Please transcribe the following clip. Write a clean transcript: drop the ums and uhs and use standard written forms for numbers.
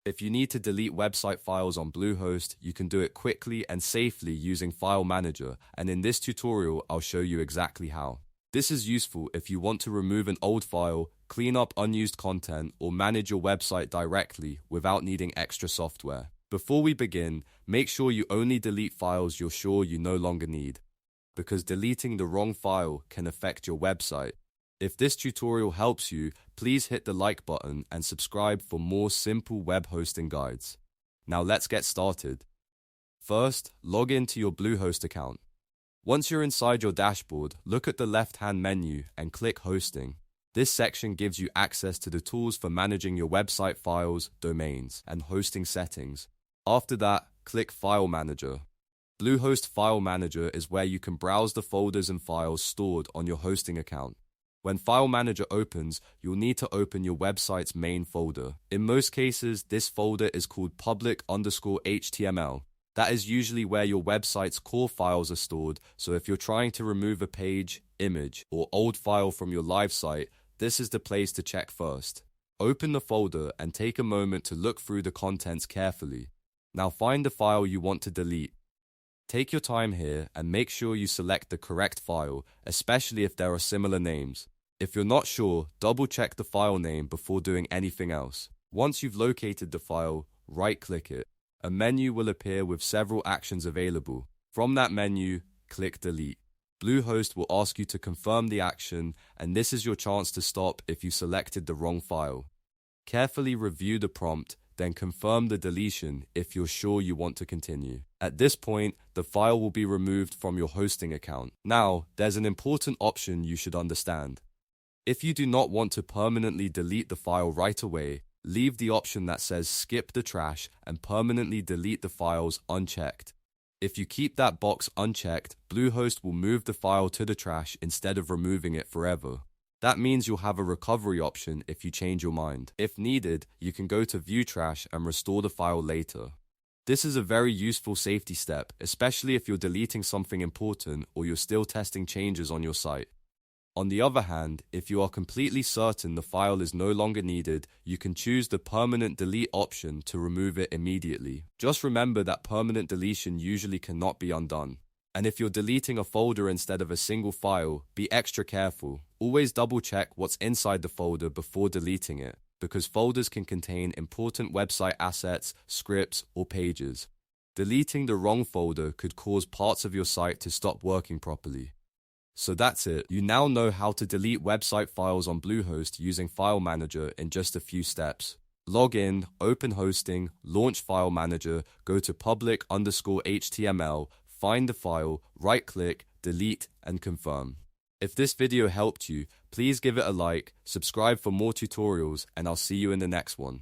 If you need to delete website files on Bluehost, you can do it quickly and safely using File Manager, and in this tutorial, I'll show you exactly how. This is useful if you want to remove an old file, clean up unused content, or manage your website directly without needing extra software. Before we begin, make sure you only delete files you're sure you no longer need, because deleting the wrong file can affect your website. If this tutorial helps you, please hit the like button and subscribe for more simple web hosting guides. Now let's get started. First, log into your Bluehost account. Once you're inside your dashboard, look at the left-hand menu and click Hosting. This section gives you access to the tools for managing your website files, domains, and hosting settings. After that, click File Manager. Bluehost File Manager is where you can browse the folders and files stored on your hosting account. When File Manager opens, you'll need to open your website's main folder. In most cases, this folder is called public_HTML. That is usually where your website's core files are stored, so if you're trying to remove a page, image, or old file from your live site, this is the place to check first. Open the folder and take a moment to look through the contents carefully. Now find the file you want to delete. Take your time here and make sure you select the correct file, especially if there are similar names. If you're not sure, double-check the file name before doing anything else. Once you've located the file, right-click it. A menu will appear with several actions available. From that menu, click Delete. Bluehost will ask you to confirm the action, and this is your chance to stop if you selected the wrong file. Carefully review the prompt, then confirm the deletion if you're sure you want to continue. At this point, the file will be removed from your hosting account. Now, there's an important option you should understand. If you do not want to permanently delete the file right away, leave the option that says skip the trash and permanently delete the files unchecked. If you keep that box unchecked, Bluehost will move the file to the trash instead of removing it forever. That means you'll have a recovery option if you change your mind. If needed, you can go to View Trash and restore the file later. This is a very useful safety step, especially if you're deleting something important or you're still testing changes on your site. On the other hand, if you are completely certain the file is no longer needed, you can choose the permanent delete option to remove it immediately. Just remember that permanent deletion usually cannot be undone. And if you're deleting a folder instead of a single file, be extra careful. Always double check what's inside the folder before deleting it, because folders can contain important website assets, scripts, or pages. Deleting the wrong folder could cause parts of your site to stop working properly. So that's it. You now know how to delete website files on Bluehost using File Manager in just a few steps. Log in, open hosting, launch File Manager, go to public_HTML, find the file, right-click, delete, and confirm. If this video helped you, please give it a like, subscribe for more tutorials, and I'll see you in the next one.